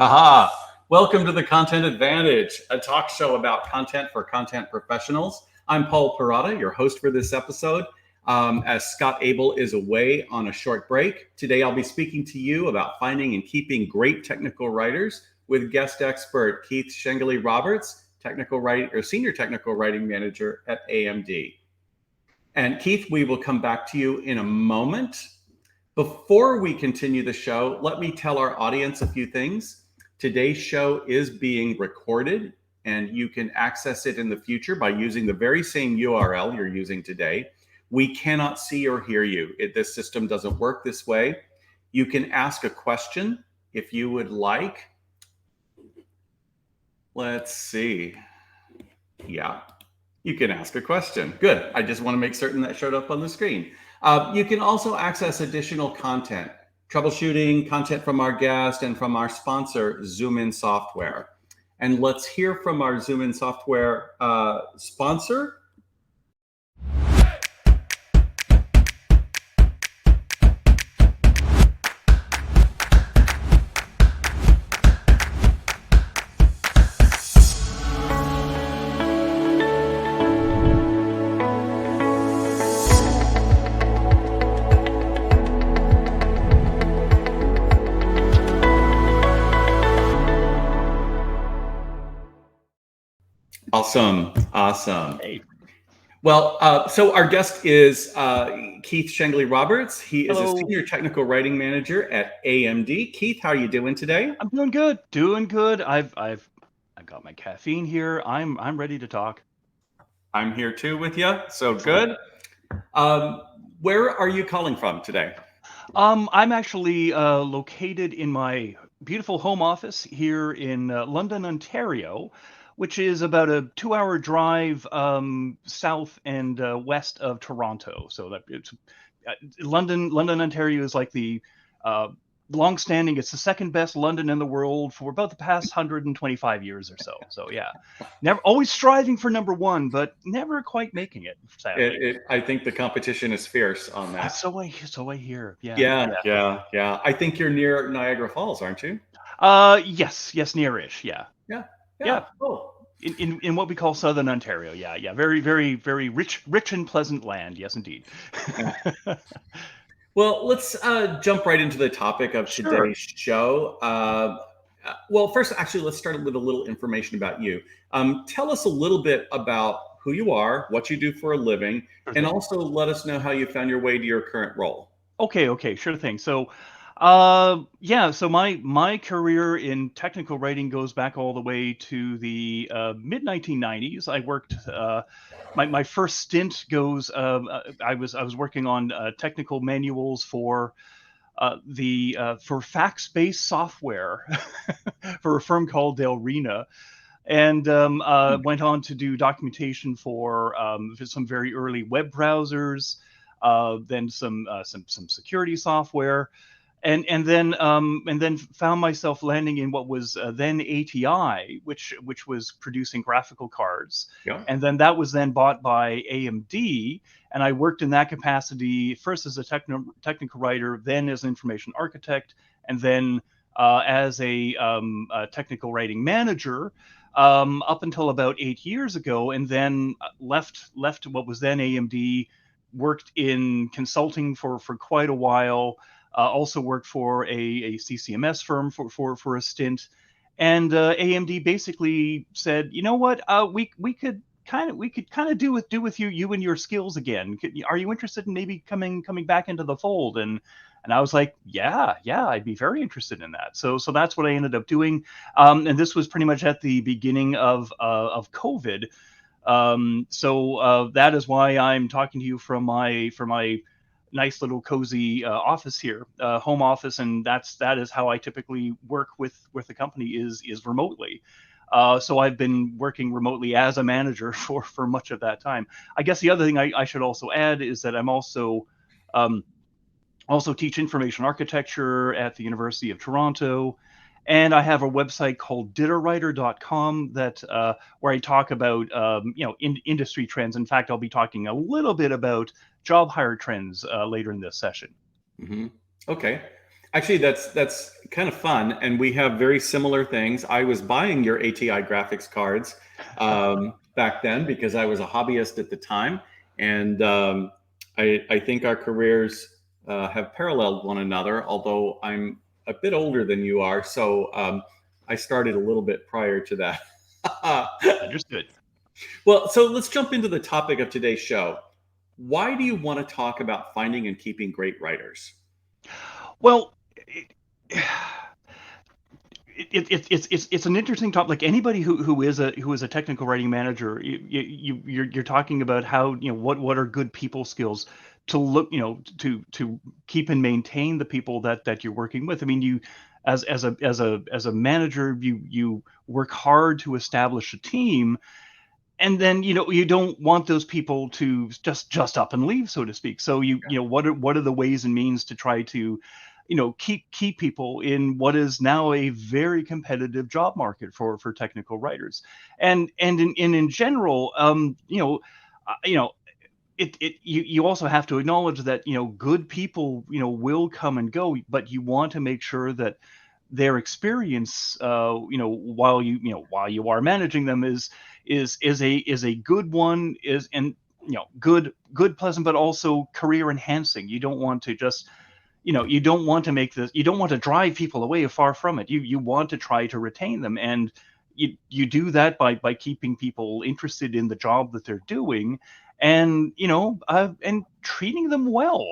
Haha. Welcome to the Content Advantage, a talk show about content for content professionals. I'm Paul Parada, your host for this episode. As Scott Abel is away on a short break, today I'll be speaking to you about finding and keeping great technical writers with guest expert Keith Schengili-Roberts, senior technical writing manager at AMD. And Keith, we will come back to you in a moment. Before we continue the show, let me tell our audience a few things. Today's show is being recorded, and you can access it in the future by using the very same URL you're using today. We cannot see or hear you. This system doesn't work this way. You can ask a question if you would like. Let's see. Yeah, you can ask a question. Good. I just want to make certain that showed up on the screen. You can also access additional content, troubleshooting, content from our guest, and from our sponsor, Zoom In Software. And let's hear from our Zoom In Software sponsor. Awesome. Hey. Well, so our guest is Keith Schengili-Roberts. He is Hello. a senior technical writing manager at AMD. Keith, how are you doing today? I'm doing good. I've got my caffeine here. I'm ready to talk. I'm here too with you. So good. Where are you calling from today? I'm actually located in my beautiful home office here in London, Ontario, which is about a 2-hour drive south and west of Toronto. So that it's London, Ontario is like the long-standing. It's the second best London in the world for about the past 125 years or so. So yeah, never always striving for number one, but never quite making it. Sadly. I think the competition is fierce on that. So I hear. Yeah. I think you're near Niagara Falls, aren't you? Yes, nearish. Yeah. Oh. In what we call Southern Ontario. Yeah. Very, very, very rich and pleasant land. Yes, indeed. Well, let's jump right into the topic of today's show. Well, first, actually, let's start with a little information about you. Tell us a little bit about who you are, what you do for a living, and also let us know how you found your way to your current role. Okay, sure thing. So, so my career in technical writing goes back all the way to the mid 1990s. I worked. My first stint goes. I was working on technical manuals for for fax-based software for a firm called Delrina, and went on to do documentation for some very early web browsers, then some security software, and then found myself landing in what was then ATI, which was producing graphical cards. Yeah. And then that was then bought by AMD, and I worked in that capacity first as a technical writer, then as an information architect, and then as a technical writing manager up until about 8 years ago, and then left what was then AMD, worked in consulting for quite a while. Also worked for a CCMS firm for a stint, and AMD basically said, you know what, we could kind of do with you and your skills again. Are you interested in maybe coming back into the fold? And I was like, yeah, I'd be very interested in that. So that's what I ended up doing. And this was pretty much at the beginning of COVID. So that is why I'm talking to you from my nice little cozy office here, home office, and that is how I typically work with the company is remotely. So I've been working remotely as a manager for much of that time. I guess the other thing I should also add is that I'm also teach information architecture at the University of Toronto. And I have a website called ditterwriter.com that where I talk about industry trends. In fact, I'll be talking a little bit about job hire trends later in this session. Mm-hmm. Okay. Actually, that's kind of fun, and we have very similar things. I was buying your ATI graphics cards back then because I was a hobbyist at the time, and I think our careers have paralleled one another. Although I'm a bit older than you are, so I started a little bit prior to that. Understood. Well, so let's jump into the topic of today's show. Why do you want to talk about finding and keeping great writers? Well, it's an interesting topic. Like anybody who is a technical writing manager, you're talking about how, what are good people skills to look, to keep and maintain the people that you're working with. I mean, you as a manager, you work hard to establish a team, and then you don't want those people to just up and leave, so to speak. So what are the ways and means to try to keep people in what is now a very competitive job market for technical writers, and in general, you know you also have to acknowledge that good people will come and go, but you want to make sure that their experience, while you are managing them, is a good one, is and good pleasant, but also career enhancing. You don't want to just you don't want to make this, you don't want to drive people away. Far from it. You want to try to retain them, and you do that by keeping people interested in the job that they're doing, and and treating them well,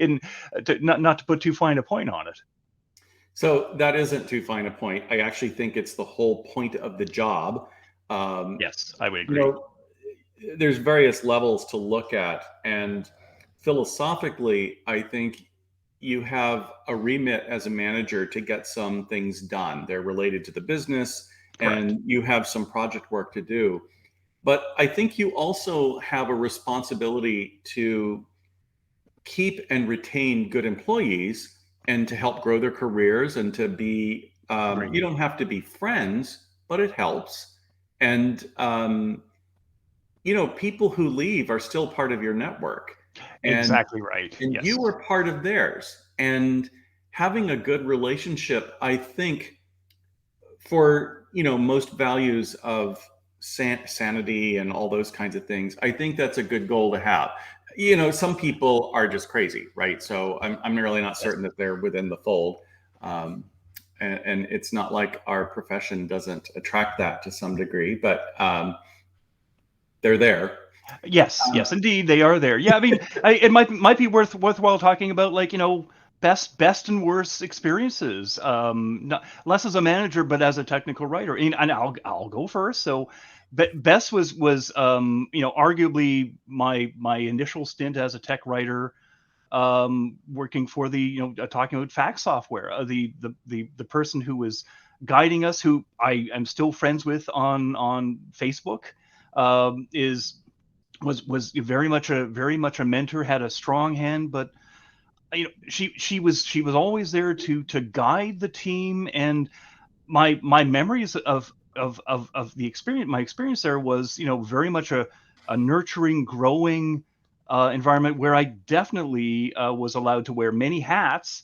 in not to put too fine a point on it. So that isn't too fine a point. I actually think it's the whole point of the job. Um, Yes, I would you agree. know, there's various levels to look at, and philosophically, I think you have a remit as a manager to get some things done. They're related to the business, Correct. and you have some project work to do. But I think you also have a responsibility to keep and retain good employees and to help grow their careers and to be Agree. you don't have to be friends, but it helps. And people who leave are still part of your network, and Exactly right. you Yes. are part of theirs. And having a good relationship, I think, for most values of sanity and all those kinds of things, I think that's a good goal to have. Some people are just crazy, right? So I'm really not Yes. certain that they're within the fold. um, and it's not like our profession doesn't attract that to some degree, but they're there. Yes, yes, indeed, they are there. Yeah, I mean, it might be worthwhile talking about, like, best and worst experiences. Not less as a manager, but as a technical writer. And I'll go first. So, best was arguably my initial stint as a tech writer, working for the talking about fax software. The person who was guiding us, who I am still friends with on Facebook, is was very much a mentor, had a strong hand, but she was always there to guide the team. And my memories of the experience, my experience there was very much a nurturing, growing environment, where I definitely was allowed to wear many hats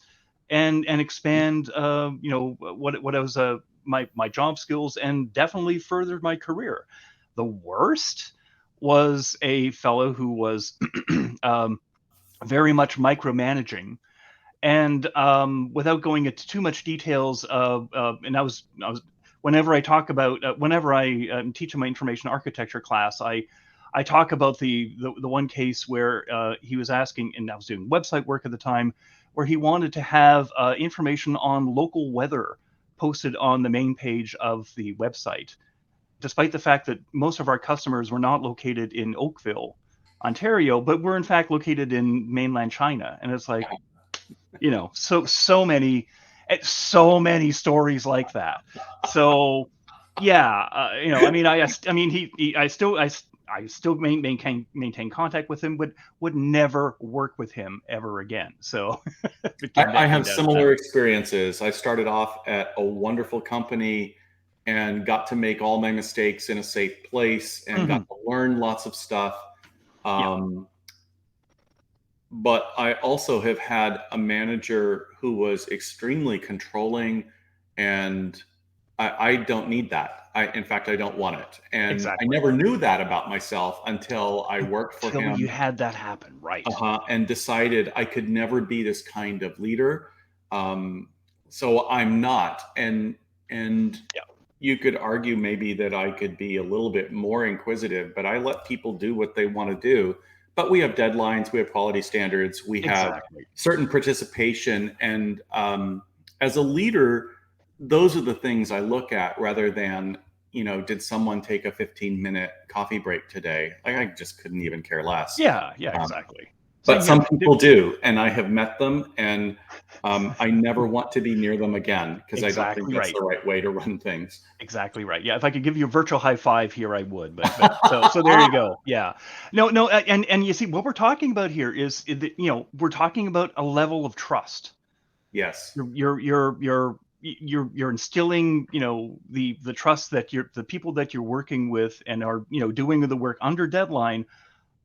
and expand what I was, my job skills, and definitely furthered my career. The worst was a fellow who was um, very much micromanaging, and without going into too much details, and I was whenever I talk about, whenever I teach in my information architecture class, I talk about the one case where he was asking, and I was doing website work at the time, where he wanted to have information on local weather posted on the main page of the website, despite the fact that most of our customers were not located in Oakville, Ontario, but were in fact located in mainland China. And it's like, so many stories like that. So yeah, I mean, I mean, I still maintain contact with him, but would never work with him ever again. So it I came have down to that. similar experiences. I started off at a wonderful company and got to make all my mistakes in a safe place and got Hmm. to learn lots of stuff. Yeah. Um, but I also have had a manager who was extremely controlling, and I don't need that. In fact, I don't want it. And I Exactly. never knew that about myself until I worked for Until you him, had that happen, right? and decided I could never be this kind of leader. Um, so I'm not. And Yeah. you could argue maybe that I could be a little bit more inquisitive, but I let people do what they want to do. But we have deadlines, we have quality standards, we have Exactly. certain participation. And as a leader, those are the things I look at rather than, did someone take a 15-minute coffee break today? Like, I just couldn't even care less. Yeah, yeah, Um, exactly. but Same here. some people do, and I have met them, and I never want to be near them again because I don't think Exactly that's right. the right way to run things. Exactly right. Yeah, if I could give you a virtual high five here, I would. But so there you go. Yeah. No, no, and you see what we're talking about here is we're talking about a level of trust. Yes, You're instilling the trust that the people that you're working with and are doing the work under deadline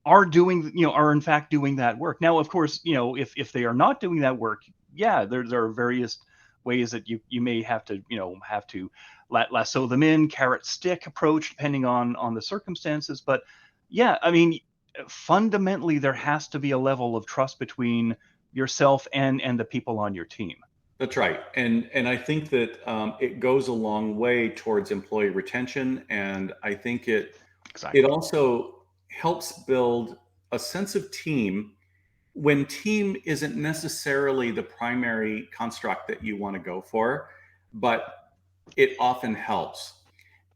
are in fact doing that work. Now, of course, if they are not doing that work, yeah, there are various ways that you may have to lasso them in, carrot stick approach, depending on the circumstances. But yeah, I mean, fundamentally, there has to be a level of trust between yourself and the people on your team. that's right. And I think that it goes a long way towards employee retention, and I think it Exactly. also helps build a sense of team when team isn't necessarily the primary construct that you want to go for, but it often helps.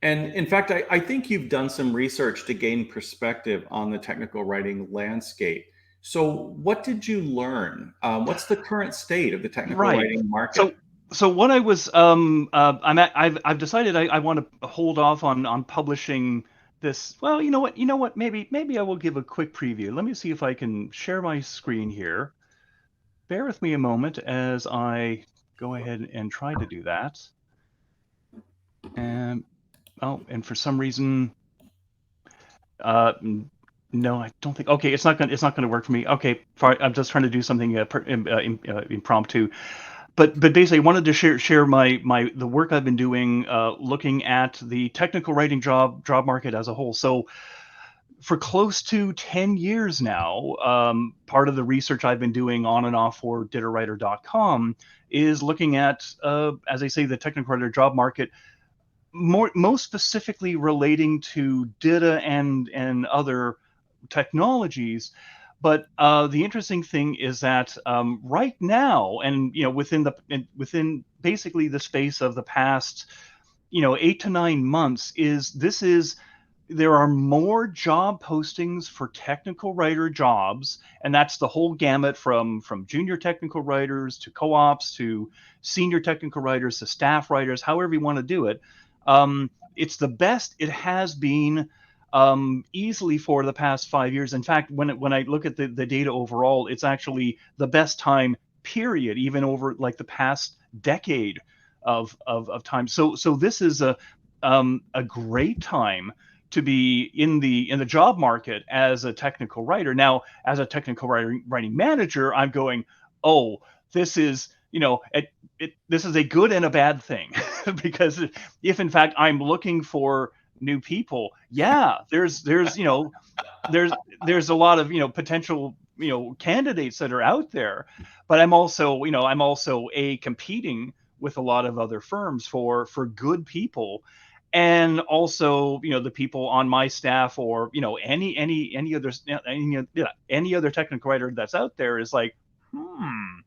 And in fact, I think you've done some research to gain perspective on the technical writing landscape. So, what did you learn? What's the current state of the technical Right. writing market? So what I was I've decided I want to hold off on publishing this. Well, you know what? Maybe I will give a quick preview. Let me see if I can share my screen here. Bear with me a moment as I go ahead and try to do that. And and for some reason, no, I don't think. Okay, it's not gonna work for me. Okay, fine. I'm just trying to do something impromptu. But basically, I wanted to share my the work I've been doing, looking at the technical writing job market as a whole. So for close to 10 years now, part of the research I've been doing on and off for ditawriter.com is looking at, as I say, the technical writer job market, most specifically relating to data and other technologies. But the interesting thing is that right now, and within basically the space of the past 8 to 9 months, there are more job postings for technical writer jobs, and that's the whole gamut from junior technical writers to co-ops to senior technical writers to staff writers, however you want to do it. It's the best it has been easily for the past 5 years. In fact, when I look at the data overall, it's actually the best time period, even over like the past decade of time. So this is a great time to be in the job market as a technical writer. Now, as a technical writing manager, I'm going, oh, this is this is a good and a bad thing because if in fact I'm looking for new people, yeah, there's there's a lot of potential candidates that are out there, but I'm also a competing with a lot of other firms for good people. And also the people on my staff, or any other any other technical writer that's out there is like, hmm,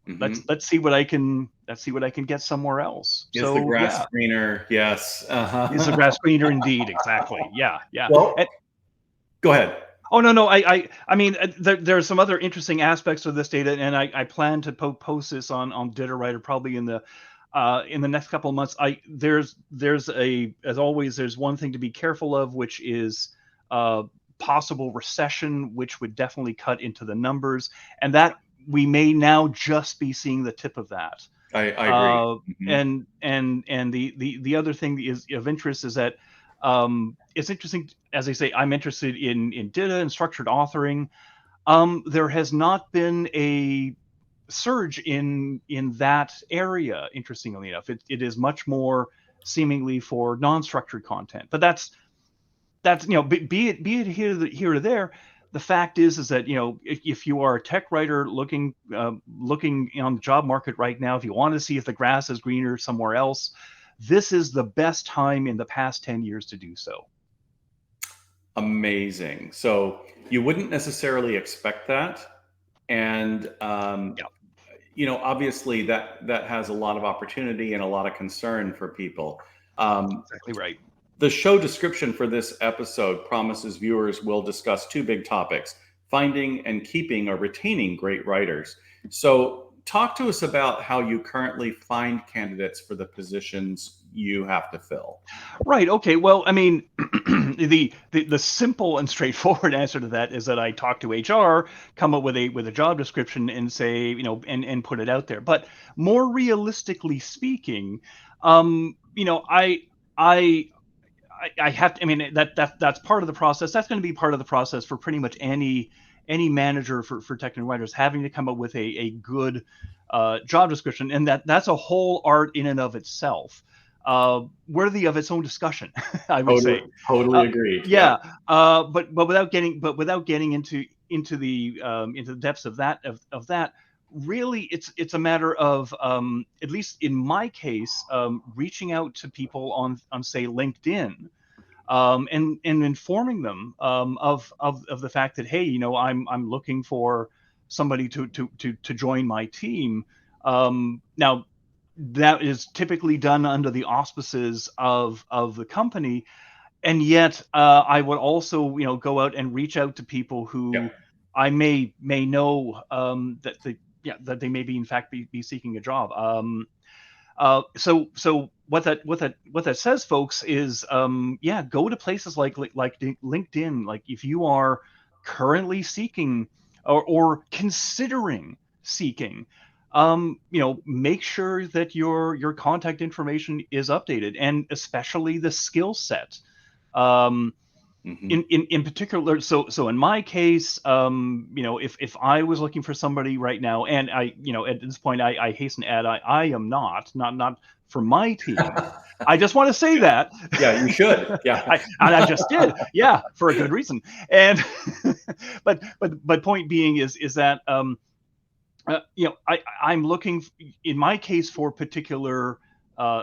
Hmm. let's see what I can get somewhere else. Is the So grass yeah, greener? Yes. is the Uh-huh. grass greener? Indeed, exactly. Yeah, yeah. Well, And go ahead. oh, no, no, I mean, there are some other interesting aspects of this data, and I plan to post this on Data Writer probably in the next couple of months. I there's a as always there's one thing to be careful of, which is uh, possible recession, which would definitely cut into the numbers, and that we may now just be seeing the tip of that. I agree. Hmm. And the other thing is of interest is that it's interesting. As I say, I'm interested in data and structured authoring. There has not been a surge in that area. Interestingly enough, it is much more seemingly for non-structured content. But that's be it here or there. The fact is that if you are a tech writer looking on the job market right now, if you want to see if the grass is greener somewhere else, this is the best time in the past 10 years to do so. Amazing. So you wouldn't necessarily expect that, and Yeah, obviously that has a lot of opportunity and a lot of concern for people. Um, exactly right. The show description for this episode promises viewers will discuss two big topics: finding and keeping or retaining great writers. So, talk to us about how you currently find candidates for the positions you have to fill. Right. Okay. Well, I mean, the simple and straightforward answer to that is that I talk to HR, come up with a job description, and say, and put it out there. But more realistically speaking, I I I have to. I mean, that's part of the process. That's going to be part of the process for pretty much any manager for technical writers, having to come up with a good job description, and that's a whole art in and of itself, worthy of its own discussion, I would Totally, say. totally agreed. Yeah. Yeah, without getting into the depths of that, really, it's a matter of, at least in my case, reaching out to people on say LinkedIn, and informing them, of the fact that, hey, I'm looking for somebody to join my team. Now, that is typically done under the auspices of the company, and yet I would also go out and reach out to people Yeah. who I may know, that they may be in fact be seeking a job. So what that says, folks, is, go to places like LinkedIn. Like, if you are currently seeking, or considering seeking, make sure that your contact information is updated, and especially the skill set. Um, Hmm. in particular, so in my case, if I was looking for somebody right now, and at this point, I hasten to add, I am not for my team. I just want to say that. Yeah, you should. Yeah. I just did, yeah, for a good reason. And but point being is that, I'm looking, in my case, for particular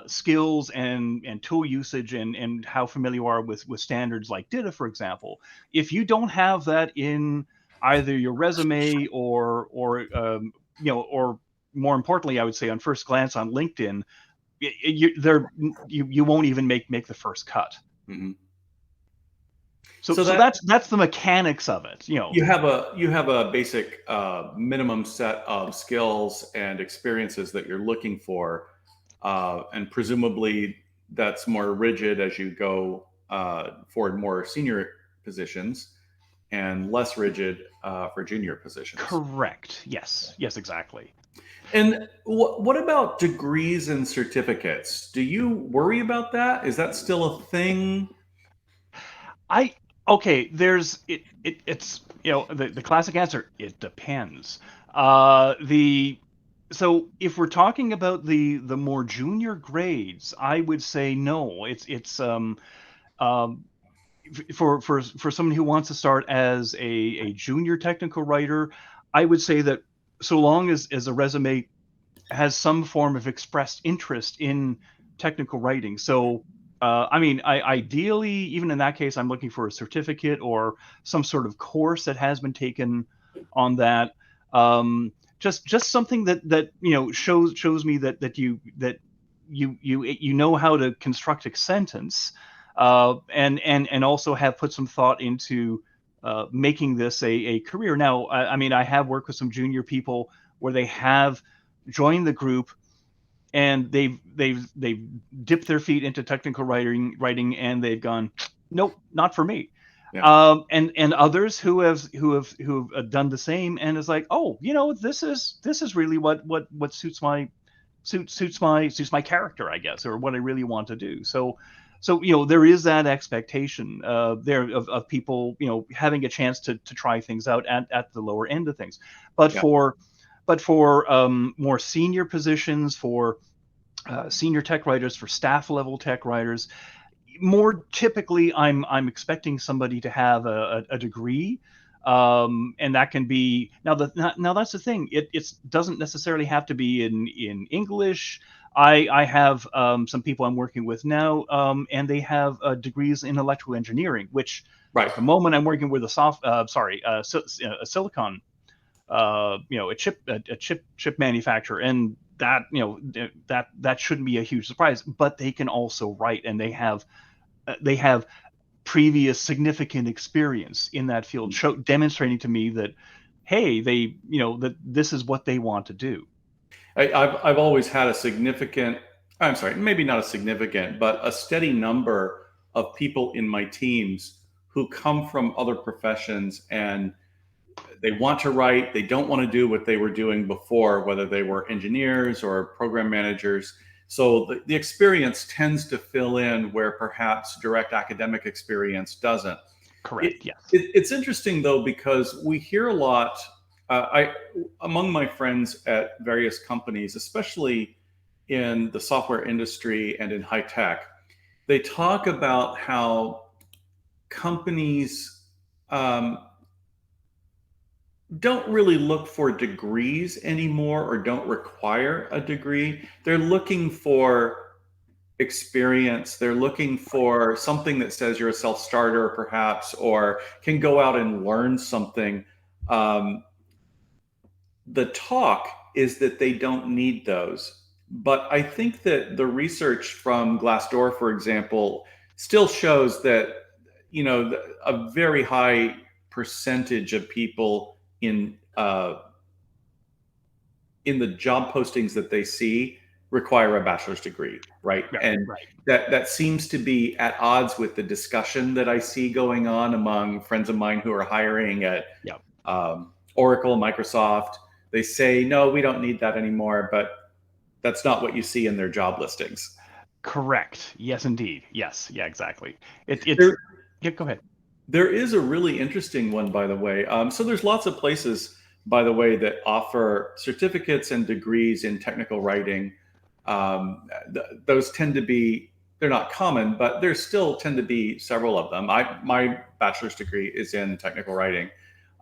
skills and tool usage, and how familiar you are with standards like DITA, for example. If you don't have that in either your resume, or more importantly, I would say, on first glance on LinkedIn, you won't even make the first cut. Hmm. So So so that that's the mechanics of it. you have a basic minimum set of skills and experiences that you're looking for, and presumably that's more rigid as you go for more senior positions, and less rigid for junior positions. Correct. Yes, exactly. And what about degrees and certificates? Do you worry about that? Is that still a thing? I Okay, it's the classic answer. It depends. The So if we're talking about the more junior grades, I would say no. Um for someone who wants to start as a junior technical writer, I would say that, so long as a resume has some form of expressed interest in technical writing. So, I mean, ideally, even in that case, I'm looking for a certificate or some sort of course that has been taken on that. Just something that shows me that you know how to construct a sentence, and also have put some thought into making this a career. Now, I mean, I have worked with some junior people where they have joined the group, and they've dipped their feet into technical writing, and they've gone, nope, not for me. Yeah. And others who have done the same, and is like, oh, this is really what suits my character, I guess, or what I really want to do. So so there is that expectation there of people having a chance to try things out at the lower end of things. But Yeah. for more senior positions, for senior tech writers, for staff level tech writers, more typically I'm expecting somebody to have a degree, and that can be now that's the thing. It doesn't necessarily have to be in English. I have some people I'm working with now, and they have degrees in electrical engineering, which Right. at the moment I'm working with a silicon, a chip manufacturer, and that that shouldn't be a huge surprise. But they can also write, and they have previous significant experience in that field, demonstrating to me that, hey, that this is what they want to do. I've always had a significant, I'm sorry, maybe not a significant, but a steady number of people in my teams who come from other professions, and they want to write. They don't want to do what they were doing before, whether they were engineers or program managers. So the experience tends to fill in where perhaps direct academic experience doesn't. Correct. Yes. It's interesting though, because we hear a lot. Among my friends at various companies, especially in the software industry and in high tech, they talk about how companies don't really look for degrees anymore, or don't require a degree. They're looking for experience. They're looking for something that says you're a self-starter, perhaps, or can go out and learn something. Um, the talk is that they don't need those. But I think that the research from Glassdoor, for example, still shows that, a very high percentage of people in the job postings that they see require a bachelor's degree, right? Right. And Right. that seems to be at odds with the discussion that I see going on among friends of mine who are hiring at Yeah. Oracle, Microsoft. They say, no, we don't need that anymore, but that's not what you see in their job listings. Correct. Yes, indeed. Yes. Yeah. Exactly. It's. There, Yeah. Go ahead. there is a really interesting one, by the way. So there's lots of places, by the way, that offer certificates and degrees in technical writing. Those tend to be, they're not common, but there still tend to be several of them. My bachelor's degree is in technical writing.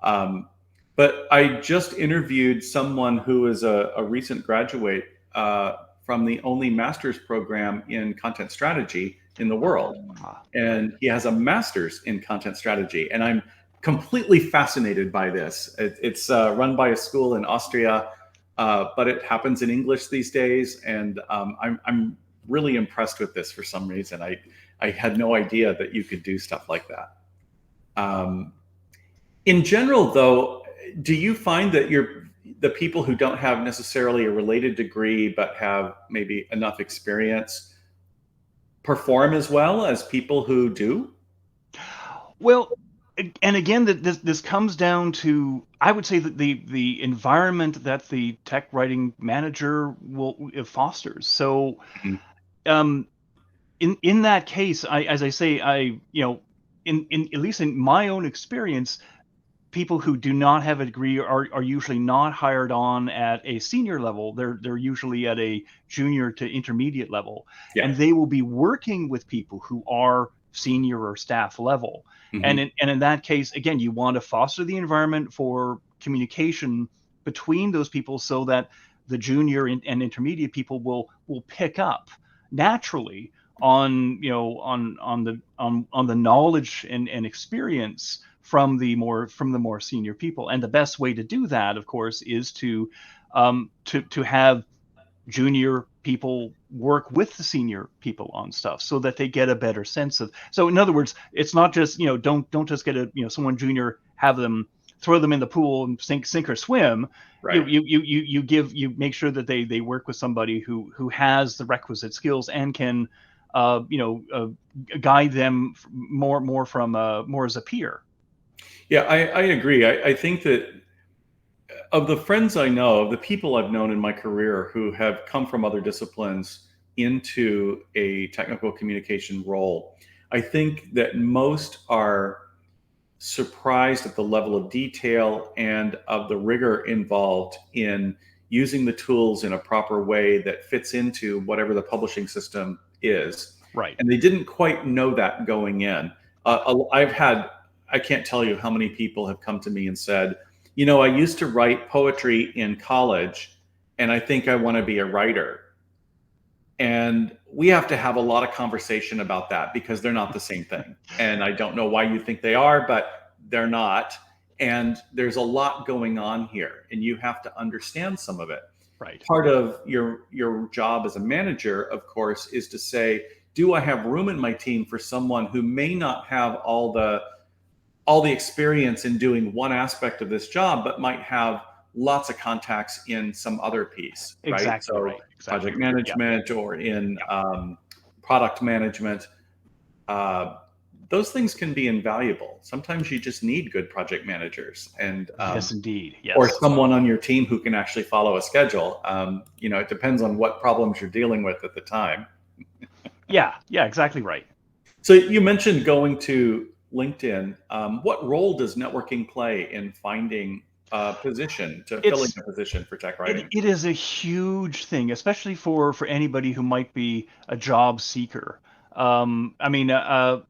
But I just interviewed someone who is a recent graduate from the only master's program in content strategy in the world. And he has a master's in content strategy. And I'm completely fascinated by this. It's run by a school in Austria, but it happens in English these days. And I'm really impressed with this for some reason. I had no idea that you could do stuff like that. In general, though, do you find that the people who don't have necessarily a related degree but have maybe enough experience perform as well as people who do? Well, and again, that this comes down to, I would say, that the environment that the tech writing manager will fosters. So, Mhm. um, in that case, as I say, in at least in my own experience, people who do not have a degree are usually not hired on at a senior level. They're usually at a junior to intermediate level, Yeah. and they will be working with people who are senior or staff level. Hmm. And in that case, again, you want to foster the environment for communication between those people, so that the junior and intermediate people will pick up naturally on on the knowledge and experience from the more senior people. And the best way to do that, of course, is to have junior people work with the senior people on stuff, so that they get a better sense of. So in other words, it's not just, don't just get someone junior, have them, throw them in the pool and sink or swim. Right. You make sure that they work with somebody who has the requisite skills and can guide them more as a peer. Yeah, I agree. I think that of the friends I know, of the people I've known in my career who have come from other disciplines, into a technical communication role, I think that most are surprised at the level of detail and of the rigor involved in using the tools in a proper way that fits into whatever the publishing system is. Right. And they didn't quite know that going in. I can't tell you how many people have come to me and said, I used to write poetry in college, and I think I want to be a writer. And we have to have a lot of conversation about that because they're not the same thing. And I don't know why you think they are, but they're not. And there's a lot going on here, and you have to understand some of it. Right. Part of your job as a manager, of course, is to say, do I have room in my team for someone who may not have all the experience in doing one aspect of this job, but might have lots of contacts in some other piece, right? Exactly So right. Exactly. project management or in product management, those things can be invaluable. Sometimes you just need good project managers, and yes, indeed. Yes. or someone on your team who can actually follow a schedule. It depends on what problems you're dealing with at the time. Yeah, exactly right. So you mentioned going to LinkedIn. What role does networking play in finding a position, filling a position for tech writing? It is a huge thing, especially for anybody who might be a job seeker. I mean, now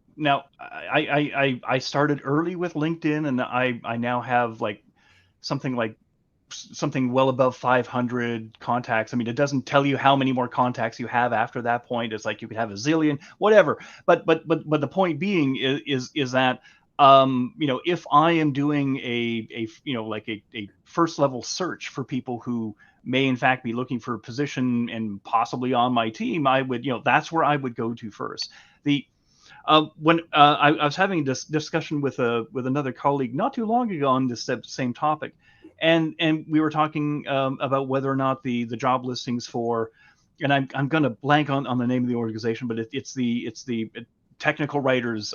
I started early with LinkedIn, and I now have something well above 500 contacts. I mean, it doesn't tell you how many more contacts you have after that point. It's like you could have a zillion, whatever. But the point being is that if I am doing a first level search for people who may in fact be looking for a position and possibly on my team, I would, that's where I would go to first. When I was having this discussion with another colleague not too long ago on this same topic, and we were talking about whether or not the job listings for, and I'm going to blank on the name of the organization, but it's the technical writers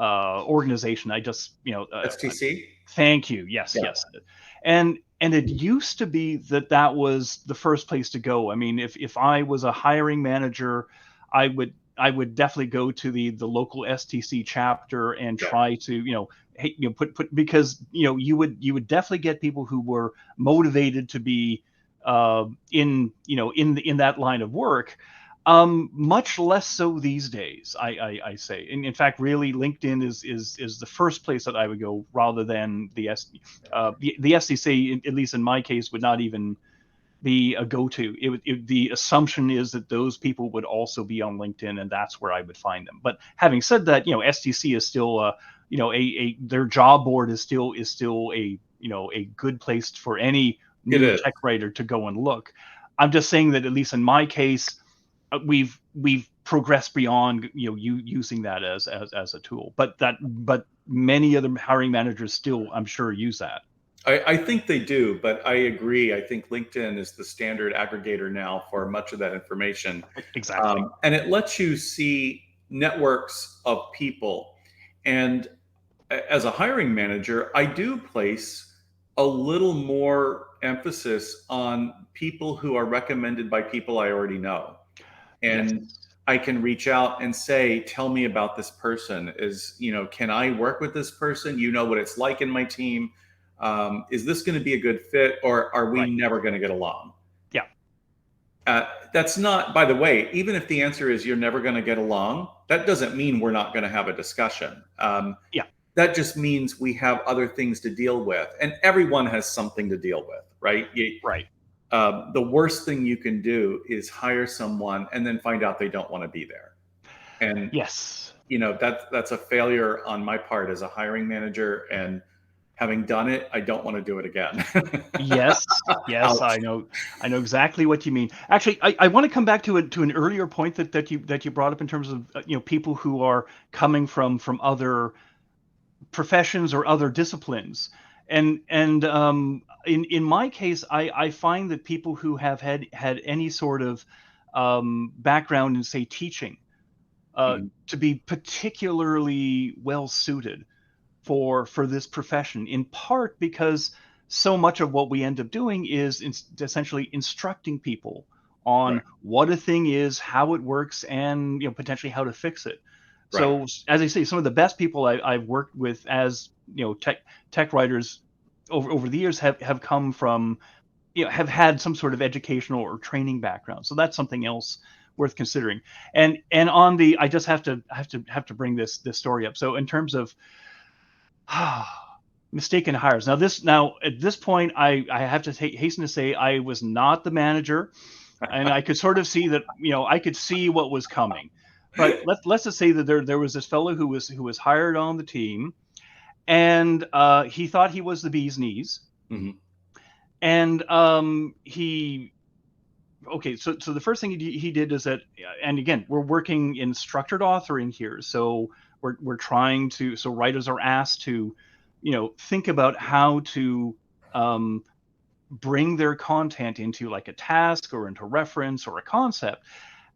organization. STC. Thank you. Yes, yes. And it used to be that was the first place to go. I mean, if I was a hiring manager, I would definitely go to the local STC chapter and try to put because you would definitely get people who were motivated to be in that line of work. Much less so these days, I say. In fact, really, LinkedIn is the first place that I would go rather than the STC. At least in my case, would not even be a go-to. The assumption is that those people would also be on LinkedIn, and that's where I would find them. But having said that, STC is still their job board is still a good place for any new tech writer to go and look. I'm just saying that at least in my case, we've progressed beyond using that as a tool, but many other hiring managers still, I'm sure, use that. I think they do, but I agree. I think LinkedIn is the standard aggregator now for much of that information. Exactly. And it lets you see networks of people. And as a hiring manager, I do place a little more emphasis on people who are recommended by people I already know. And yes. I can reach out and say, tell me about this person. Can I work with this person? You know what it's like in my team. Is this going to be a good fit, or are we never going to get along? Yeah. That's not, by the way, even if the answer is you're never going to get along, that doesn't mean we're not going to have a discussion. Yeah. That just means we have other things to deal with, and everyone has something to deal with, right? Right. The worst thing you can do is hire someone and then find out they don't want to be there. And yes, that's a failure on my part as a hiring manager, and having done it, I don't want to do it again. yes, I know exactly what you mean. Actually, I want to come back to an earlier point that you brought up in terms of people who are coming from other professions or other disciplines, and in my case, I find that people who have had any sort of background in, say, teaching, to be particularly well suited for this profession, in part because so much of what we end up doing is essentially instructing people on Right. what a thing is, how it works, and potentially how to fix it. Right. So as I say, some of the best people I've worked with as tech writers over the years have come from have had some sort of educational or training background. So that's something else worth considering. And on the I just have to bring this story up. So in terms of mistaken hires. Now at this point, I have to hasten to say I was not the manager, and I could sort of see that I could see what was coming. But let's just say that there was this fellow who was hired on the team, and he thought he was the bee's knees, Mhm. and he okay. So the first thing he did is that, and again, we're working in structured authoring here, so we're trying to. So writers are asked to, think about how to um, bring their content into like a task or into reference or a concept.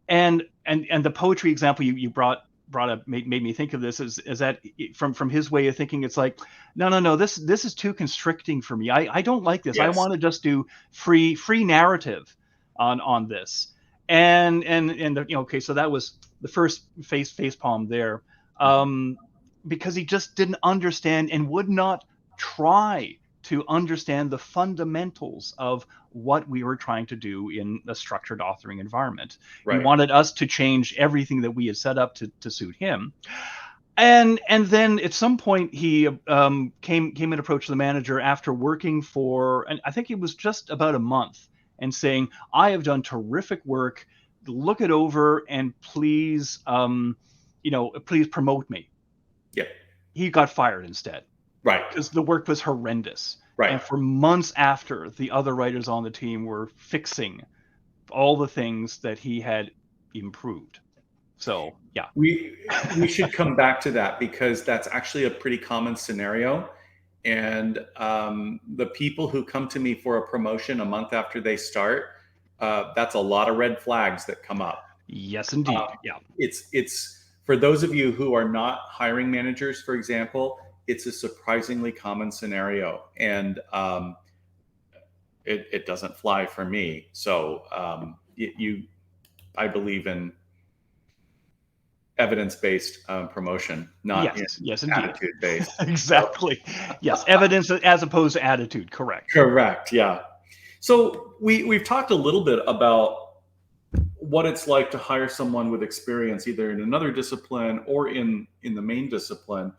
And the poetry example you brought up made me think of this is that from his way of thinking, it's like, no, this is too constricting for me. I don't like this. I Yes. want to just do free narrative on this. Okay, so that was the first face palm there. Mhm. Because he just didn't understand and would not try to understand the fundamentals of what we were trying to do in a structured authoring environment. He Right. wanted us to change everything that we had set up to suit him. And then at some point he came and approached the manager after working for, and I think it was just about a month, and saying, I have done terrific work. Look it over and please, please promote me. Yeah. He got fired instead Right. because the work was horrendous. Right. And for months after, the other writers on the team were fixing all the things that he had improved. So, yeah. We should come back to that because that's actually a pretty common scenario. And the people who come to me for a promotion a month after they start, that's a lot of red flags that come up. Yes, indeed. Yeah. It's for those of you who are not hiring managers, for example, it's a surprisingly common scenario, and it doesn't fly for me. So I believe in evidence-based promotion, not in Yes, indeed. attitude-based. So, Exactly. Yes, evidence as opposed to attitude. Correct. correct. Yeah. So we've talked a little bit about what it's like to hire someone with experience either in another discipline or in the main discipline,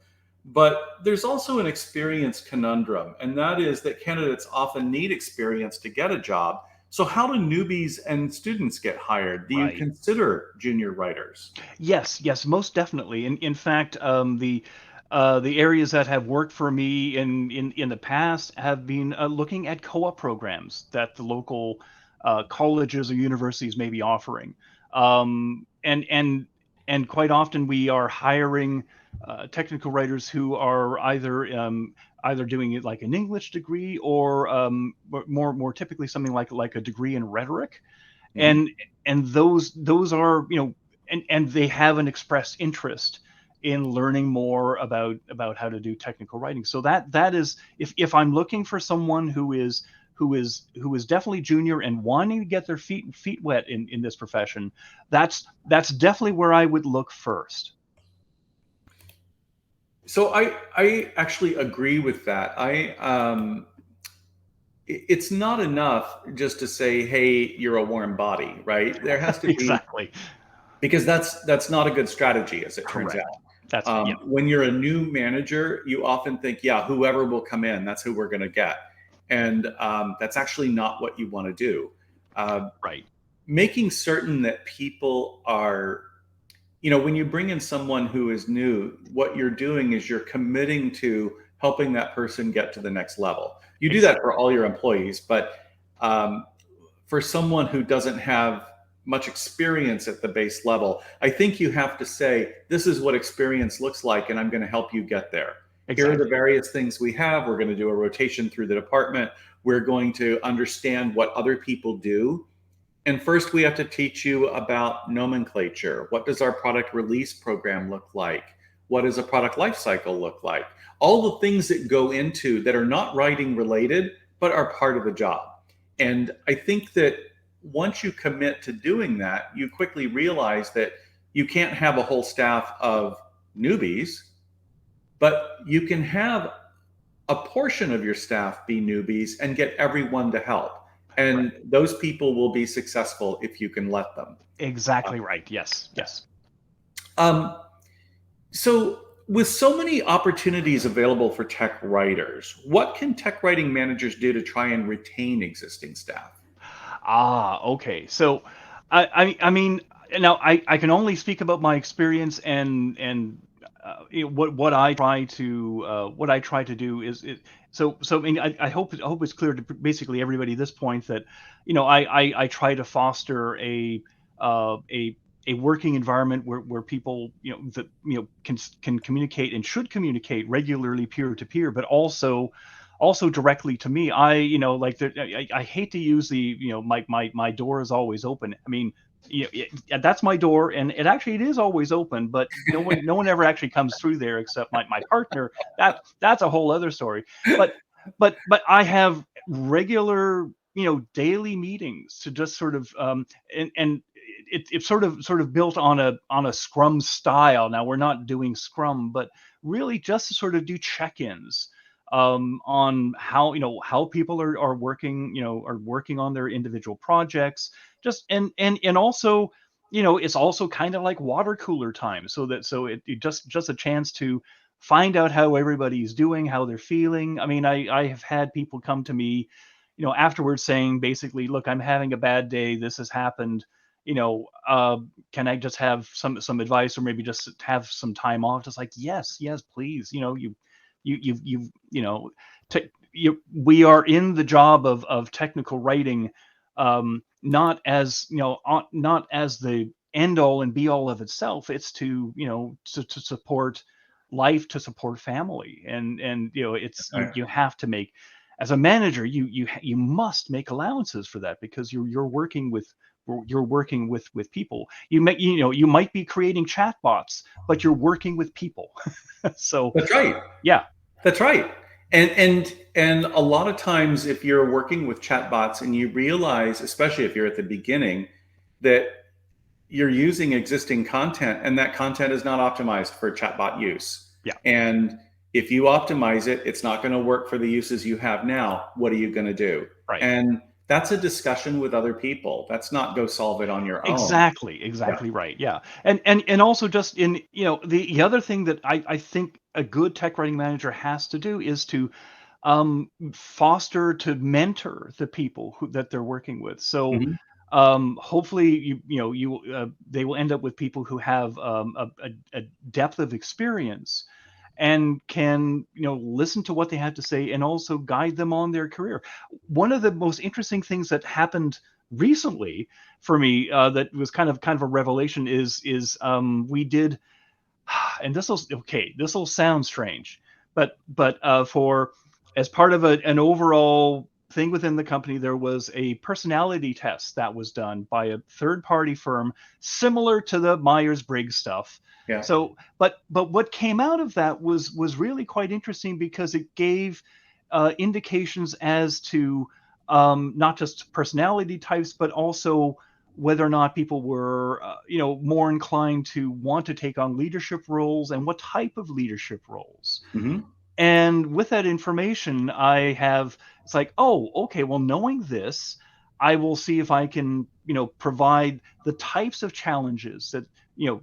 but there's also an experience conundrum, and that is that candidates often need experience to get a job. So how do newbies and students get hired? Do you Right. consider junior writers? Yes, most definitely. In fact, the areas that have worked for me in the past have been looking at co-op programs that the local colleges or universities may be offering, and quite often we are hiring technical writers who are either doing it like an English degree or more typically something like a degree in rhetoric, Mhm. and those are and they have an expressed interest in learning more about how to do technical writing. So that is, if I'm looking for someone who is definitely junior and wanting to get their feet wet in this profession, that's definitely where I would look first. So I actually agree with that. It's not enough just to say, "Hey, you're a warm body," right? There has to be, Exactly. because that's not a good strategy, as it turns Correct. out. That's yeah. When you're a new manager, you often think, "Yeah, whoever will come in, that's who we're going to get," and that's actually not what you want to do. Uh, Right. Making certain that people are, when you bring in someone who is new, what you're doing is you're committing to helping that person get to the next level. You do that for Exactly. all your employees, but um, for someone who doesn't have much experience at the base level, I think you have to say, this is what experience looks like, and I'm going to help you get there. Here are the Exactly. various things we have. We're going to do a rotation through the department. We're going to understand what other people do. And first, we have to teach you about nomenclature. What does our product release program look like? What does a product lifecycle look like? All the things that go into that are not writing related, but are part of the job. And I think that once you commit to doing that, you quickly realize that you can't have a whole staff of newbies, but you can have a portion of your staff be newbies and get everyone to help. Right. And those people will be successful if you can let them. Exactly right. Yes. Yes. Um, so, with so many opportunities available for tech writers, what can tech writing managers do to try and retain existing staff? Okay. So, I mean, now I can only speak about my experience and what I try to do is so. I mean, I hope it's clear to basically everybody at this point that, I try to foster uh, a a working environment where people that can communicate and should communicate regularly peer to peer, but also directly to me. Like I hate to use the my door is always open. I mean, that's my door, and it is always open, but no one ever actually comes through there except my partner. That's a whole other story. But but I have regular daily meetings to just sort of and it's sort of built on a Scrum style. Now we're not doing Scrum, but really just to sort of do check-ins on how people are working, are working on their individual projects. Just and also, it's also kind of like water cooler time, so it just a chance to find out how everybody's doing, how they're feeling. I mean, I have had people come to me, afterwards saying basically, look, I'm having a bad day. This has happened. Can I just have some advice, or maybe just have some time off? Just like, yes, please. You we are in the job of technical writing, not as the end all and be all of itself. It's to support life, to support family, and it's you have to make, as a manager, you must make allowances for that, because you're working with people. You might be creating chatbots, but you're working with people. So That's right. yeah. That's right. And a lot of times, if you're working with chatbots and you realize, especially if you're at the beginning, that you're using existing content and that content is not optimized for chatbot use. Yeah. And if you optimize it, it's not going to work for the uses you have now. What are you going to do? Right. And that's a discussion with other people. That's not go solve it on your own. Exactly right. Yeah. And also, just in, the other thing that I think a good tech writing manager has to do is to foster, to mentor the people that they're working with. So Mhm. hopefully they will end up with people who have a depth of experience and can listen to what they have to say and also guide them on their career. One of the most interesting things that happened recently for me, that was kind of a revelation, is we did, and this will sound strange, but for, as part of an overall thing within the company, there was a personality test that was done by a third party firm, similar to the Myers-Briggs stuff. Yeah. So but what came out of that was really quite interesting, because it gave indications as to not just personality types, but also whether or not people were, more inclined to want to take on leadership roles, and what type of leadership roles. Mhm. And with that information, it's like, oh, okay, well, knowing this, I will see if I can, provide the types of challenges that,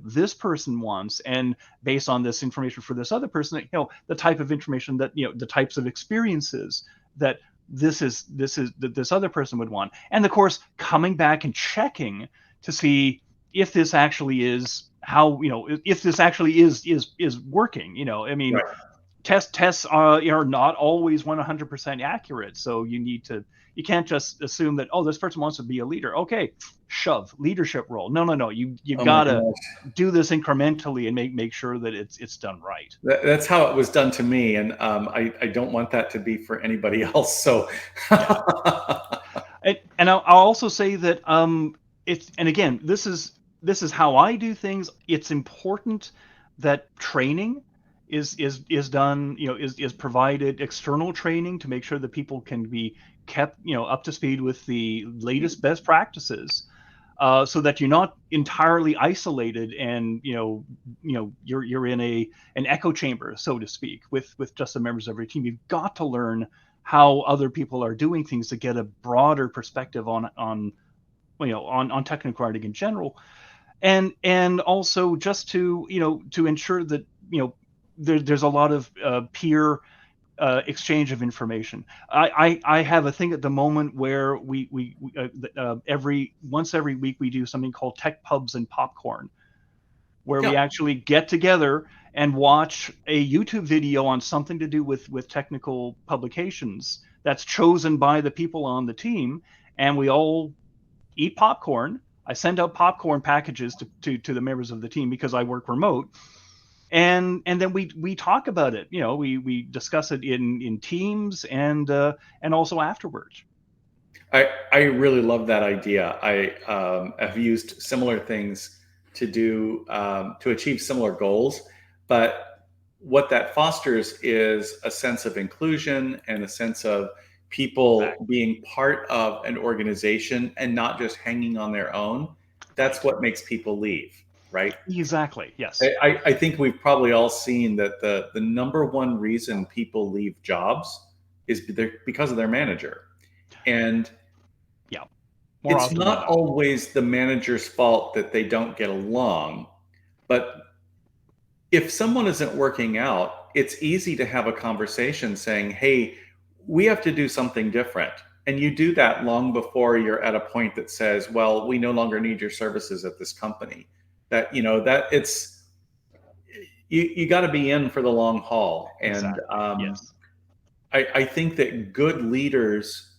this person wants. And based on this information for this other person, the type of information that, the types of experiences that this other person would want. And of course, coming back and checking to see if this actually is how, if this actually is working. I mean, Right. tests are not always 100% accurate, so you can't just assume that, oh, this person wants to be a leader, okay, shove leadership role. No, you Oh my gotta gosh. do this incrementally and make sure that it's done right. That's how it was done to me, and I don't want that to be for anybody else. So, Yeah. And I'll also say that, it's, and again, this is how I do things. It's important that training is done, is provided external training to make sure that people can be kept, up to speed with the latest best practices, so that you're not entirely isolated and you're in an echo chamber, so to speak, with just the members of your team. You've got to learn how other people are doing things to get a broader perspective on technical writing in general, and also just to ensure that there's a lot of peer exchange of information. I have a thing at the moment where we once every week we do something called Tech Pubs and Popcorn, where we actually get together and watch a YouTube video on something to do with technical publications that's chosen by the people on the team, and we all eat popcorn. I send out popcorn packages to the members of the team because I work remote, and then we talk about it. We discuss it in teams and also afterwards. I really love that idea. I have used similar things to do to achieve similar goals, but what that fosters is a sense of inclusion and a sense of people being part of an organization and not just hanging on their own. That's what makes people leave, right? Exactly. Yes. I think we've probably all seen that the number one reason people leave jobs is because of their manager. And it's not always the manager's fault that they don't get along, but if someone isn't working out, it's easy to have a conversation saying, hey, we have to do something different. And you do that long before you're at a point that says, well, we no longer need your services at this company. That it's you got to be in for the long haul. And yes. I think that good leaders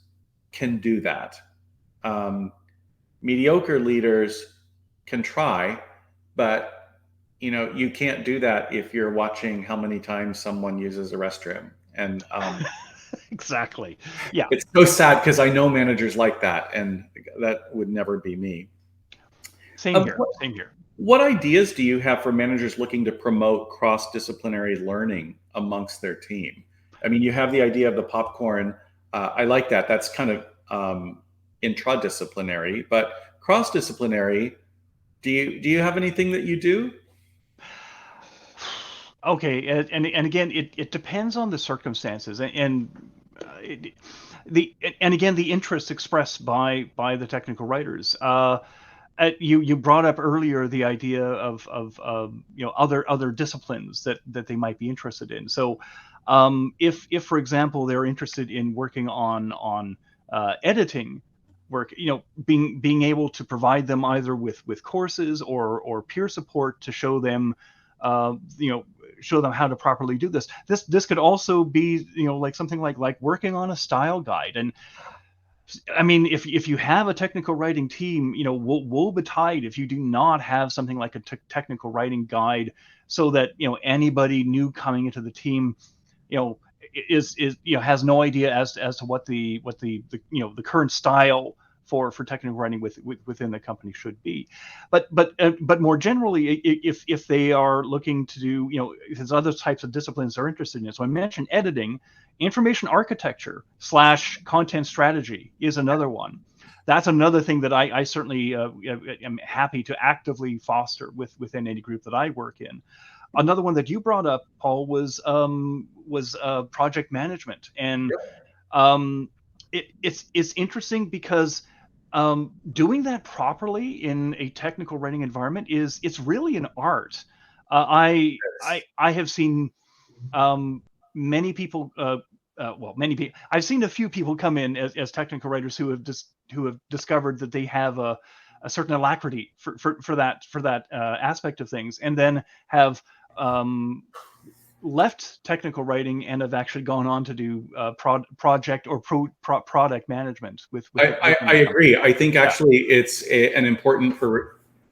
can do that. Mediocre leaders can try, but you can't do that if you're watching how many times someone uses a restroom. And exactly. Yeah. It's so sad because I know managers like that, and that would never be me. Same here. Same here. What ideas do you have for managers looking to promote cross-disciplinary learning amongst their team? I mean, you have the idea of the popcorn. I like that. That's kind of intradisciplinary, but cross-disciplinary. Do you have anything that you do? Okay, and again, it depends on the circumstances, and the interest expressed by the technical writers. You brought up earlier the idea of other disciplines that they might be interested in. So, if for example they're interested in working on editing work, being able to provide them either with courses or peer support to show them how to properly do this. This could also be like something like working on a style guide. And I mean, if you have a technical writing team, woe betide if you do not have something like a technical writing guide, so that anybody new coming into the team is has no idea as to what the current style for technical writing within the company should be. But more generally, if they are looking to do, there's other types of disciplines they're interested in. So I mentioned editing. Information architecture / content strategy is another one. That's another thing that I certainly am happy to actively foster within any group that I work in. Another one that you brought up, Paul, was project management, and it's interesting because doing that properly in a technical writing environment it's really an art. I have seen many people. Many people. I've seen a few people come in as technical writers who have discovered that they have a certain alacrity for that aspect of things, and then have left technical writing and have actually gone on to do project or product management with I agree. I think actually it's an important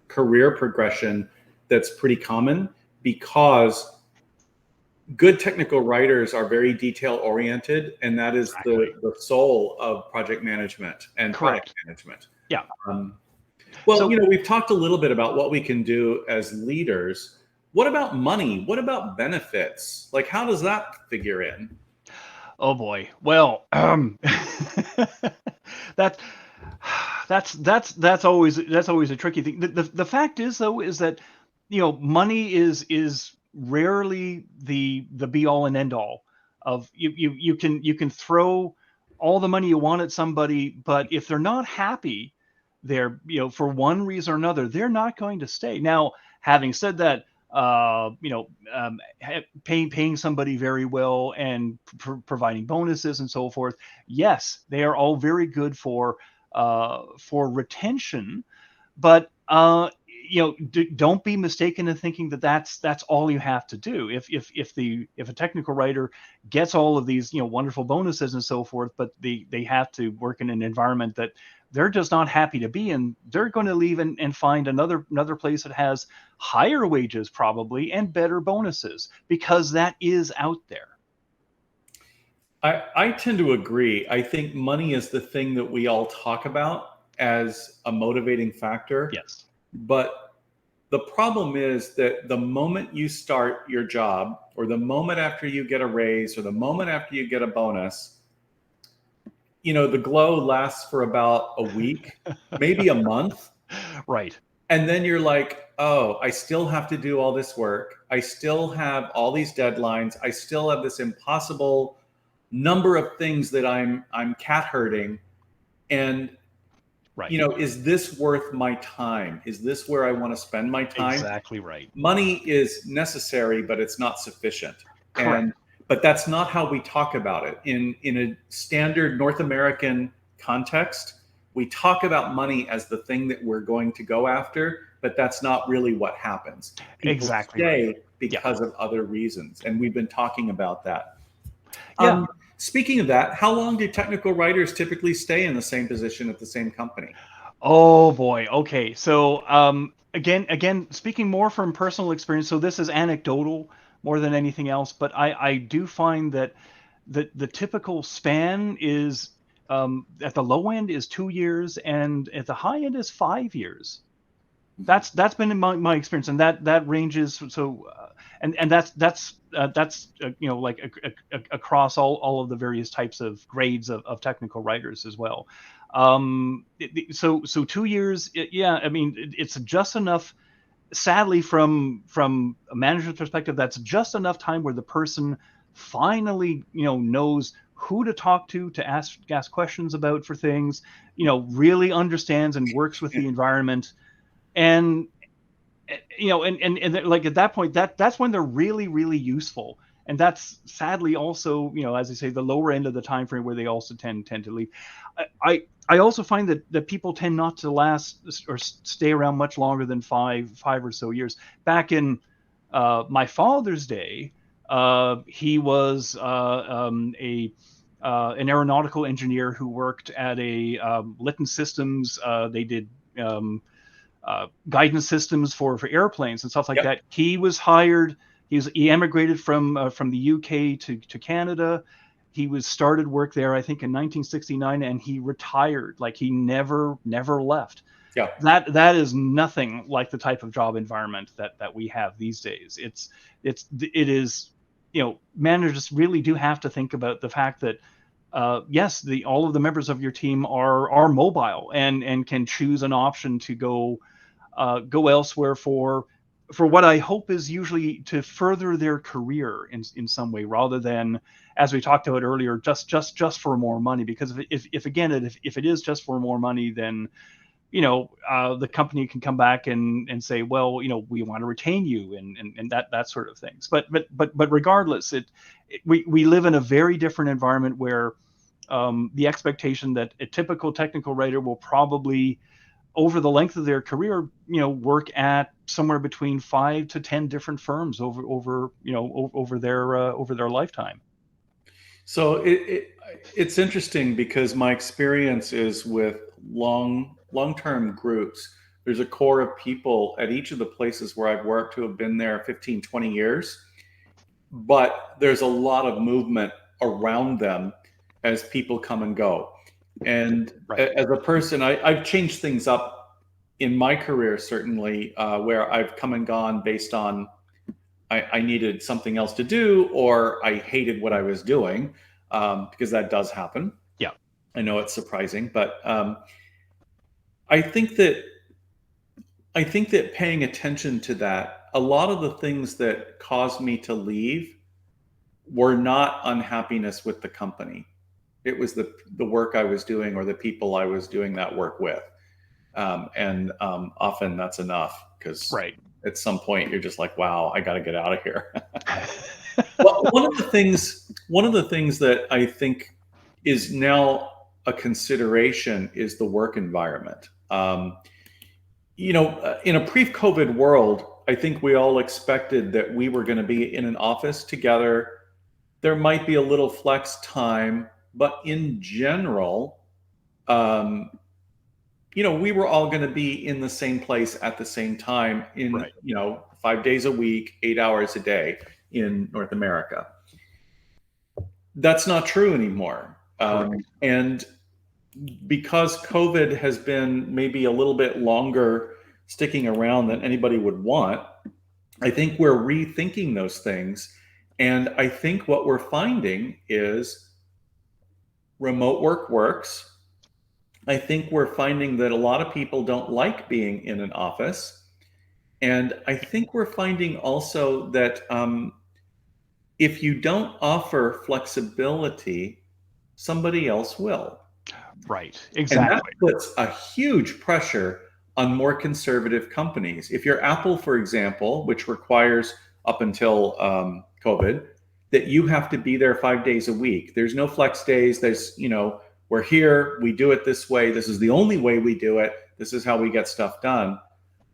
career progression that's pretty common, because good technical writers are very detail oriented, and that is the soul of project management and product management. Yeah. Well, we've talked a little bit about what we can do as leaders. What about money? What about benefits? Like, how does that figure in? Oh boy. Well, that that's always a tricky thing. The fact is though is that money is rarely the be all and end all of you can throw all the money you want at somebody, but if they're not happy there, for one reason or another, they're not going to stay. Now, having said that, paying somebody very well and providing bonuses and so forth, yes, they are all very good for retention, but don't be mistaken in thinking that that's all you have to do. If a technical writer gets all of these wonderful bonuses and so forth, but they have to work in an environment that they're just not happy to be in, they're going to leave and find another place that has higher wages probably and better bonuses, because that is out there. I tend to agree. I think money is the thing that we all talk about as a motivating factor. Yes. But the problem is that the moment you start your job, or the moment after you get a raise, or the moment after you get a bonus, the glow lasts for about a week, maybe a month. Right. And then you're like, oh, I still have to do all this work. I still have all these deadlines. I still have this impossible number of things that I'm cat herding. And Right. Is this worth my time? Is this where I want to spend my time? Exactly right. Money is necessary, but it's not sufficient. Correct. But that's not how we talk about it. In a standard North American context, we talk about money as the thing that we're going to go after, but that's not really what happens. People Exactly stay right. because of other reasons, and we've been talking about that. Yeah. Speaking of that, how long do technical writers typically stay in the same position at the same company? Oh boy. Okay. So again, speaking more from personal experience, so this is anecdotal more than anything else, but I do find that the typical span is, at the low end is 2 years, and at the high end is 5 years. That's been in my experience, and that ranges. So and that's like across all of the various types of grades of technical writers as well. So 2 years, yeah, I mean, it's just enough. Sadly, from a manager's perspective, that's just enough time where the person finally knows who to talk to ask questions about for things, really understands and works with the environment, and and like at that point, that's when they're really really useful. And that's sadly also, as I say, the lower end of the time frame where they also tend to leave. I also find that people tend not to last or stay around much longer than five or so years. Back in my father's day, he was an aeronautical engineer who worked at a Litton Systems. They did guidance systems for airplanes and stuff like Yep. that. He was hired. He emigrated from the UK to Canada. He was started work there, I think, in 1969, and he retired. Like, he never left. Yeah. That is nothing like the type of job environment that we have these days. It is, managers really do have to think about the fact that yes, all of the members of your team are mobile and can choose an option to go elsewhere for what I hope is usually to further their career in some way, rather than, as we talked about earlier, just for more money. Because if it is just for more money, then the company can come back and say, well, we want to retain you and that sort of things. But regardless, we live in a very different environment where the expectation that a typical technical writer will probably, over the length of their career, work at somewhere between 5 to 10 different firms over their lifetime. So it's interesting because my experience is with long-term groups. There's a core of people at each of the places where I've worked who have been there 15, 20 years, but there's a lot of movement around them as people come and go. And Right. as a person, I've changed things up in my career, certainly, where I've come and gone based on I needed something else to do, or I hated what I was doing, because that does happen. Yeah. I know it's surprising, but I think that paying attention to that, a lot of the things that caused me to leave were not unhappiness with the company. It was the work I was doing or the people I was doing that work with. And often that's enough, because Right. at some point you're just like, wow, I got to get out of here. Well, one of the things that I think is now a consideration is the work environment. In a pre-COVID world, I think we all expected that we were going to be in an office together. There might be a little flex time, but in general, um, we were all going to be in the same place at the same time in, Right. 5 days a week, 8 hours a day in North America. That's not true anymore. Correct. And because COVID has been maybe a little bit longer sticking around than anybody would want, I think we're rethinking those things. And I think what we're finding is remote work works. I think we're finding that a lot of people don't like being in an office. And I think we're finding also that if you don't offer flexibility, somebody else will. Right. And that Exactly. puts a huge pressure on more conservative companies. If you're Apple, for example, which requires up until COVID, that you have to be there 5 days a week. There's no flex days. We're here, we do it this way. This is the only way we do it. This is how we get stuff done.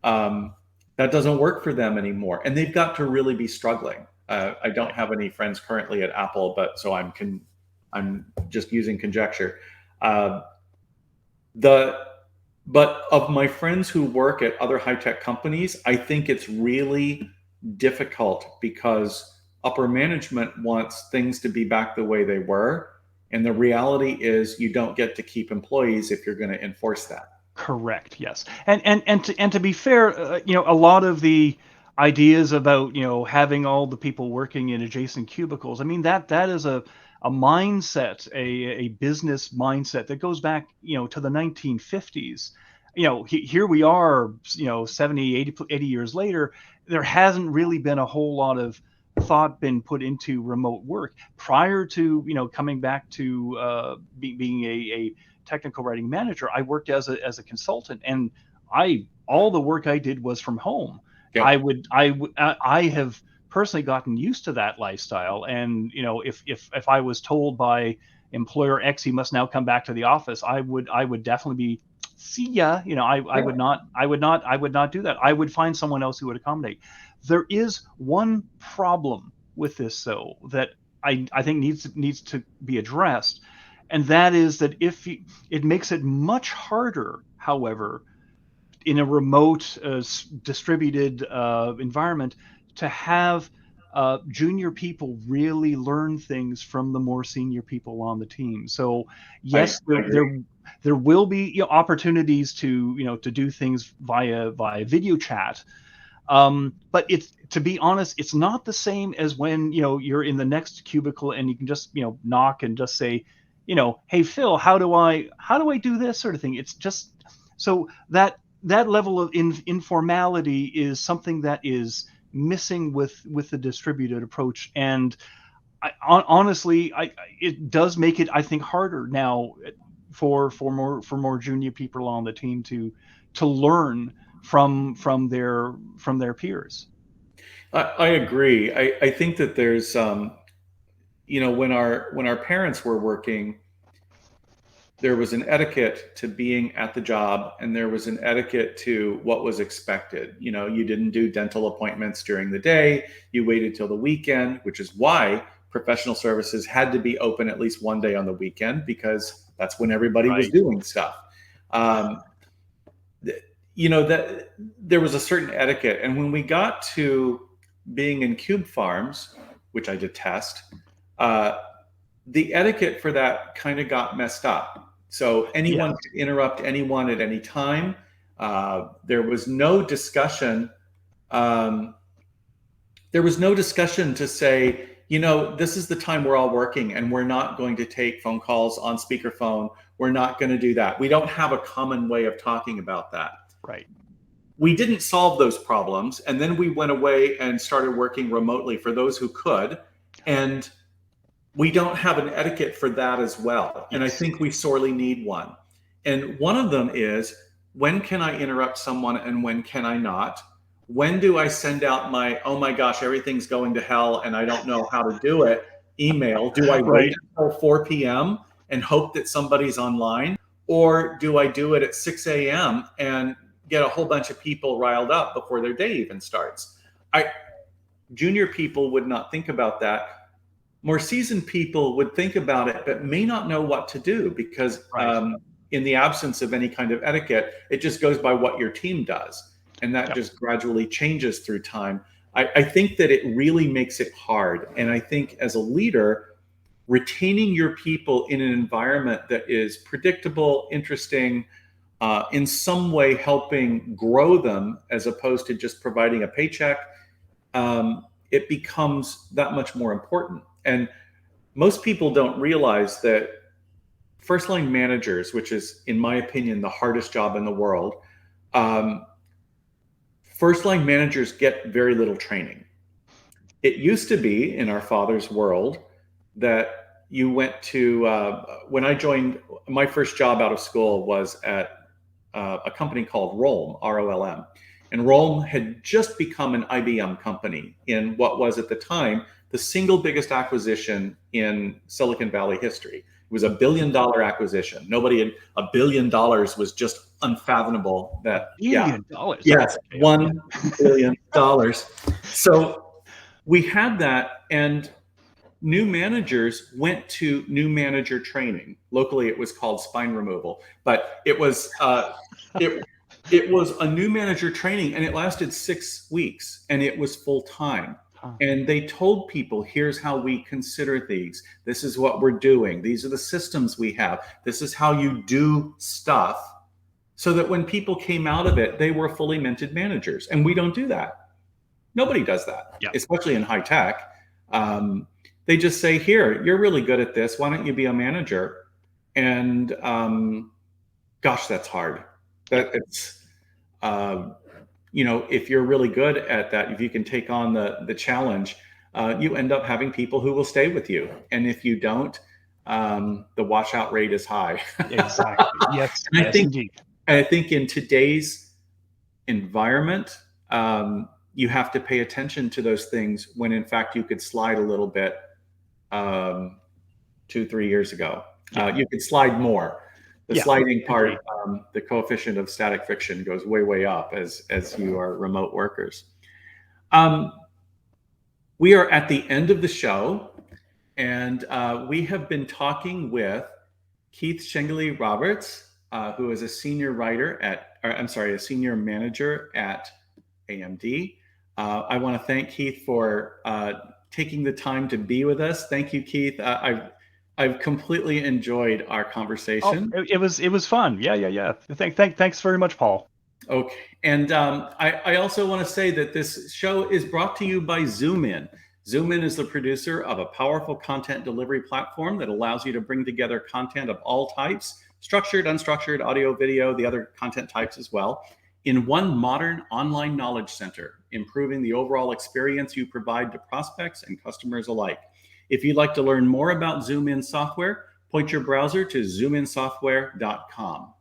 That doesn't work for them anymore. And they've got to really be struggling. I don't have any friends currently at Apple, but so I'm just using conjecture. But of my friends who work at other high-tech companies, I think it's really difficult because upper management wants things to be back the way they were. And the reality is you don't get to keep employees if you're going to enforce that. Correct. Yes. And to be fair, a lot of the ideas about having all the people working in adjacent cubicles. I mean that is a mindset, a business mindset that goes back to the 1950s. Here we are, 70, 80 years later. There hasn't really been a whole lot of thought been put into remote work prior to coming back to being a technical writing manager. I worked as a consultant, and all the work I did was from home. Yeah. I have personally gotten used to that lifestyle, and if I was told by employer X, you must now come back to the office, I would definitely be, see ya. I would not do that. I would find someone else who would accommodate. There is one problem with this, though, that I think needs to be addressed, and that is that it makes it much harder, however, in a remote, distributed environment, to have junior people really learn things from the more senior people on the team. So yes, there will be opportunities to do things via video chat. But to be honest, it's not the same as when you're in the next cubicle and you can just knock and just say, hey Phil, how do I do this sort of thing. It's just so that level of informality is something that is missing with the distributed approach. And honestly, it does make it, I think, harder now for more junior people on the team to learn from their peers. I agree. I think that there's when our parents were working, there was an etiquette to being at the job, and there was an etiquette to what was expected. You didn't do dental appointments during the day. You waited till the weekend, which is why professional services had to be open at least one day on the weekend, because that's when everybody was doing stuff. That there was a certain etiquette. And when we got to being in cube farms, which I detest, the etiquette for that kind of got messed up. So anyone could interrupt anyone at any time. There was no discussion. there was no discussion to say, this is the time we're all working and we're not going to take phone calls on speakerphone. We're not going to do that. We don't have a common way of talking about that. Right. We didn't solve those problems. And then we went away and started working remotely for those who could. And we don't have an etiquette for that as well. And I think we sorely need one. And one of them is, when can I interrupt someone and when can I not? When do I send out my, oh my gosh, everything's going to hell and I don't know how to do it, email? Do I wait until 4 p.m. and hope that somebody's online? Or do I do it at 6 a.m. and get a whole bunch of people riled up before their day even starts? Junior people would not think about that. More seasoned people would think about it, but may not know what to do because in the absence of any kind of etiquette, it just goes by what your team does. And that just gradually changes through time. I think that it really makes it hard. And I think as a leader, retaining your people in an environment that is predictable, interesting, in some way helping grow them as opposed to just providing a paycheck, it becomes that much more important. And most people don't realize that first line managers, which is, in my opinion, the hardest job in the world, first line managers get very little training. It used to be in our father's world that you went to, when I joined, my first job out of school was at a company called Rolm, ROLM. And Rolm had just become an IBM company in what was at the time the single biggest acquisition in Silicon Valley history. It was $1 billion acquisition. Nobody had $1 billion was just unfathomable. That $1 billion. Yes, $1 billion. So we had that, and new managers went to new manager training. Locally, it was called spine removal, but it was it was a new manager training, and it lasted 6 weeks, and it was full time. And they told people, here's how we consider things. This is what we're doing. These are the systems we have. This is how you do stuff. So that when people came out of it, they were fully minted managers. And we don't do that. Nobody does that, especially in high tech. They just say, here, you're really good at this. Why don't you be a manager? And gosh, that's hard. If you're really good at that, if you can take on the challenge, you end up having people who will stay with you. And if you don't, the washout rate is high. Exactly. Yes. Indeed. I think in today's environment, you have to pay attention to those things when in fact you could slide a little bit 2-3 years ago. You could slide more. The sliding part, the coefficient of static friction goes way, way up as you are remote workers. We are at the end of the show, and we have been talking with Keith Schengili-Roberts, who is a senior manager at AMD. I want to thank Keith for taking the time to be with us. Thank you, Keith. I've completely enjoyed our conversation. Oh, it was fun. Yeah. Thanks very much, Paul. Okay. And I also want to say that this show is brought to you by ZoomIn. ZoomIn is the producer of a powerful content delivery platform that allows you to bring together content of all types, structured, unstructured, audio, video, the other content types as well, in one modern online knowledge center, improving the overall experience you provide to prospects and customers alike. If you'd like to learn more about ZoomIn software, point your browser to zoominsoftware.com.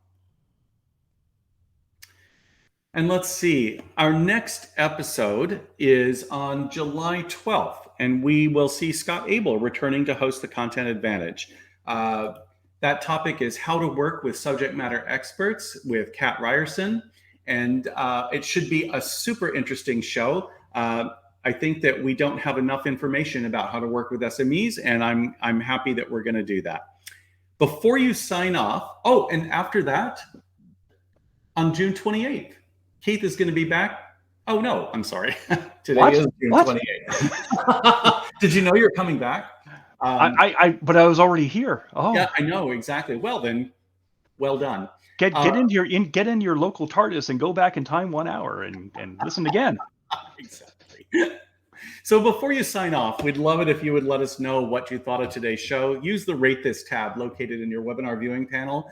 And let's see, our next episode is on July 12th, and we will see Scott Abel returning to host the Content Advantage. That topic is how to work with subject matter experts with Kat Ryerson, and it should be a super interesting show. I think that we don't have enough information about how to work with SMEs, and I'm happy that we're going to do that. Before you sign off, and after that, on June 28th, Keith is going to be back. Oh no, I'm sorry. Today is June 28th. Did you know you're coming back? But I was already here. Oh, yeah, I know exactly. Well then, well done. Get in your local TARDIS and go back in time 1 hour and listen again. Exactly. So before you sign off, we'd love it if you would let us know what you thought of today's show. Use the Rate This tab located in your webinar viewing panel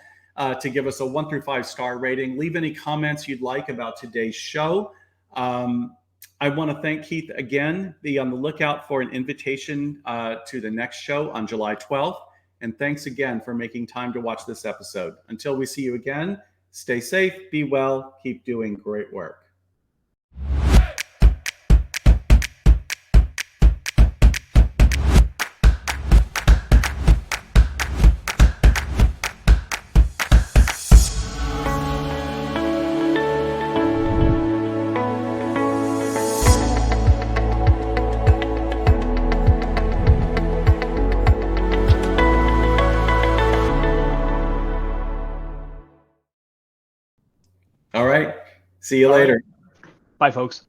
to give us a 1 through 5 star rating. Leave any comments you'd like about today's show. I want to thank Keith again. Be on the lookout for an invitation to the next show on July 12th. And thanks again for making time to watch this episode. Until we see you again, stay safe, be well, keep doing great work. All right. See you later. Bye, folks.